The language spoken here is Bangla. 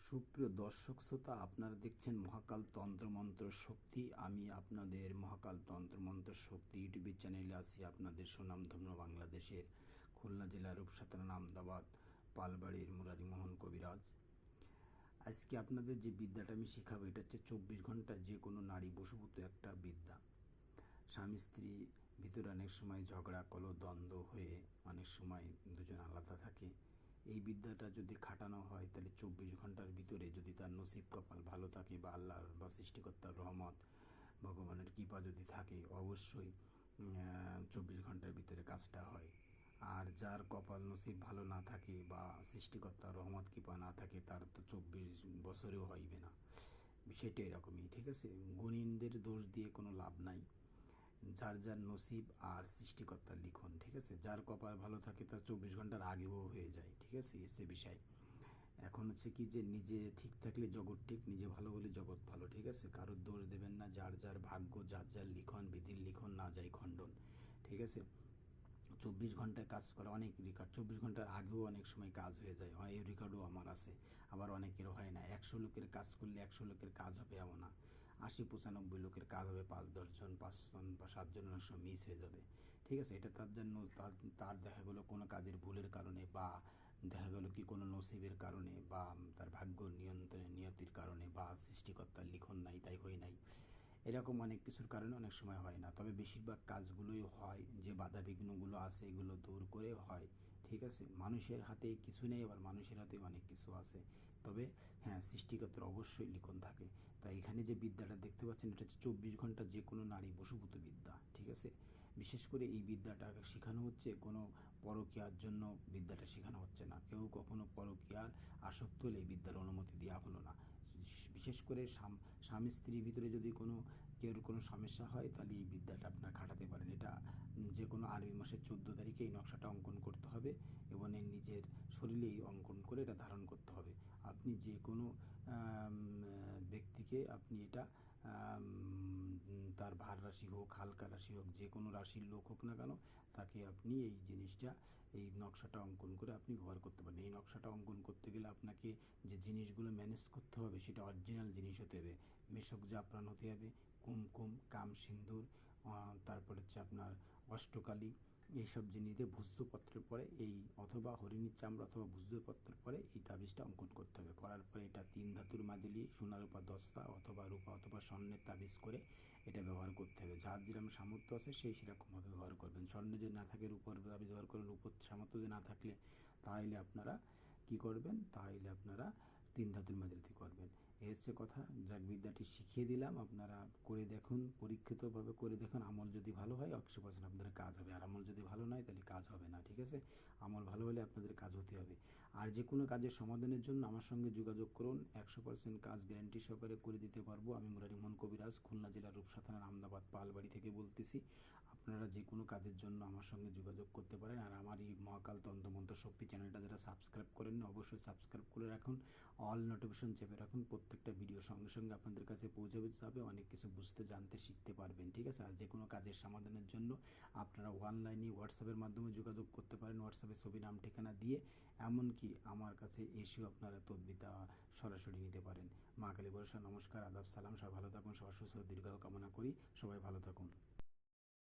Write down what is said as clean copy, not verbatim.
সুপ্রিয় দর্শক শ্রোতা, আপনারা দেখছেন মহাকাল তন্ত্রমন্ত্র শক্তি। আমি আপনাদের মহাকাল তন্ত্রমন্ত্র শক্তি ইউটিউব চ্যানেলে আছি। আপনাদের সুনামধন্য বাংলাদেশের খুলনা জেলার রূপসা থানা আমদাবাদ পালবাড়ির মুরারিমোহন কবিরাজ। আজকে আপনাদের যে বিদ্যাটা আমি শেখাবো, এটা হচ্ছে 24 ঘন্টা যে কোনো নারী বশীভূত একটা বিদ্যা। স্বামী স্ত্রী ভিতরে অনেক সময় ঝগড়া কলহ দ্বন্দ্ব হয়ে অনেক সময় দুজন আলাদা থাকে। এই বিদ্যাটা যদি খাটানো হয় তাহলে 24 ঘন্টার ভিতরে যদি তার নসিব কপাল ভালো থাকে বা আল্লাহর বা সৃষ্টিকর্তার রহমত ভগবানের কৃপা যদি থাকে, অবশ্যই 24 ঘন্টার ভিতরে কাজটা হয়। আর যার কপাল নসিব ভালো না থাকে বা সৃষ্টিকর্তার রহমত কৃপা না থাকে, তার তো 24 বছরেও হইবে না। বিষয়টা এরকমই, ঠিক আছে। গুণীনদের দোষ দিয়ে কোনো লাভ নাই। যার যার নসিব আর সৃষ্টিকর্তার লিখন, ঠিক আছে। যার কপাল ভালো থাকে তার 24 ঘন্টার আগেও হয়ে যায়, ঠিক আছে। এসে বিষয় এখন হচ্ছে কি, যে নিজে ঠিক থাকলে জগৎ ঠিক, নিজে ভালো হলে জগৎ ভালো, ঠিক আছে। কারোর দোষ দেবেন না। যার যার ভাগ্য, যার যার লিখন, বিধির লিখন না যায় খণ্ডন, ঠিক আছে। 24 ঘন্টায় কাজ করা অনেক রেকর্ড, 24 ঘন্টার আগেও অনেক সময় কাজ হয়ে যায়, এই রেকর্ডও আমার আছে। আবার অনেকের হয় না। 100 লোকের কাজ করলে 100 লোকের কাজ হবে এমন না। 80-95 লোকের কাজ হবে 5-10 জন, 5 জন বা 7 জন অনেক সময় মিস হয়ে যাবে, ঠিক আছে। এটা তার জন্য তার দেখা গেলো কোনো কাজের ভুলের কারণে, বা দেখা গেলো কি কোনো নসিবের কারণে, বা তার ভাগ্য নিয়তির কারণে, বা সৃষ্টিকর্তার লিখন নাই তাই হয় নাই। এরকম অনেক কিছুর কারণে অনেক সময় হয় না। তবে বেশিরভাগ কাজগুলোই হয়, যে বাধা বিঘ্নগুলো আছে এগুলো দূর করে হয়, ঠিক আছে। মানুষের হাতে কিছু নেই, আবার মানুষের হাতে অনেক কিছু আছে। তবে হ্যাঁ, সৃষ্টিকর্তার অবশ্যই লিখন থাকে। তাই এখানে যে বিদ্যাটা দেখতে পাচ্ছেন, এটা হচ্ছে 24 ঘন্টা যে কোনো নারী বশীভূত বিদ্যা, ঠিক আছে। বিশেষ করে এই বিদ্যাটা শেখানো হচ্ছে কোনো পরকীয়ার জন্য। বিদ্যাটা শেখানো হচ্ছে না। কেউ কখনো পরকীয়ার আসক্ত হলে এই বিদ্যার অনুমতি দেওয়া হলো না। বিশেষ করে স্বামী স্ত্রীর ভিতরে যদি কেউ কোনো সমস্যা হয়, তাহলে এই বিদ্যাটা আপনার খাটাতে পারেন। এটা যে কোনো আরবি মাসের 14 তারিখে এই নকশাটা অঙ্কন করতে হবে এবং নিজের শরীরেই অঙ্কন করে এটা ধারণ করতে হবে। আপনি যে কোনো ব্যক্তিকে আপনি এটা তার ভার রাশি হোক, হালকা রাশি হোক, যে কোনো রাশির লোক হোক না কেন, তাকে আপনি এই জিনিসটা, এই নকশাটা অঙ্কন করে আপনি ব্যবহার করতে পারেন। এই নকশাটা অঙ্কন করতে গেলে আপনাকে যে জিনিসগুলো ম্যানেজ করতে হবে, সেটা অরিজিনাল জিনিস হতে হবে। মেশক জাফরান হতে হবে, কুমকুম, কাম সিন্দুর, তারপর হচ্ছে আপনার অষ্টকালী, এইসব জিনিস দিয়ে ভূজ্যপত্রের পরে এই, অথবা হরিণীর চামড়া অথবা ভূজ্যপত্রের পরে এই তাবিজটা অঙ্কন করতে হবে। করার পরে এটা 3 ধাতুর মাদুলি, সোনা রূপা দস্তা অথবা রূপা অথবা স্বর্ণের তাবিজ করে এটা ব্যবহার করতে হবে। যার যেরকম সামর্থ্য আছে সেই সেরকমভাবে ব্যবহার করবেন। স্বর্ণ যদি না থাকে রূপর তাবিজ ব্যবহার করবেন। রূপর সামর্থ্য যদি না থাকলে তাহলে আপনারা কি করবেন, তাহলে আপনারা 3 ধাতুর মাদুলিতে করবেন। এই হচ্ছে কথা। যাক, বিদ্যাটি শিখিয়ে দিলাম, আপনারা করে দেখুন, পরীক্ষিতভাবে করে দেখুন। আমল যদি ভালো হয় 100% আপনাদের কাজ হবে, আর আমল যদি ভালো নয় তাহলে কাজ হবে না, ঠিক আছে। আমল ভালো হলে আপনাদের কাজ হতে হবে। আর যে কোনো কাজের সমাধানের জন্য আমার সঙ্গে যোগাযোগ করুন। 100% কাজ গ্যারান্টি সহকারে করে দিতে পারবো। আমি মুরারিমোহন কবিরাজ, খুলনা জেলার রূপসা থানার আমদাবাদ পালবাড়ি থেকে বলতেছি। আপনারা যে কোনো কাজের জন্য আমার সঙ্গে যোগাযোগ করতে পারেন। আর আমার এই মহাকাল তন্ত্রমন্ত্র শক্তি চ্যানেলটা যারা সাবস্ক্রাইব করেন, অবশ্যই সাবস্ক্রাইব করে রাখুন, অল নোটিফিকেশন চেপে রাখুন। প্রত্যেকটা ভিডিও সঙ্গে সঙ্গে আপনাদের কাছে পৌঁছে যাবে। অনেক কিছু বুঝতে, জানতে, শিখতে পারবেন, ঠিক আছে। আর যে কোনো কাজের সমাধানের জন্য আপনারা অনলাইনে হোয়াটসঅ্যাপের মাধ্যমে যোগাযোগ করতে পারেন। হোয়াটসঅ্যাপে ছবি, নাম, ঠিকানা দিয়ে, এমনকি আমার কাছে এসেও আপনারা তদবিদ্যা সরাসরি নিতে পারেন। মা কালী ভরসা, নমস্কার, আদাব, সালাম। সবাই ভালো থাকুন, সবার সুস্থ দীর্ঘায়ু কামনা করি। সবাই ভালো থাকুন।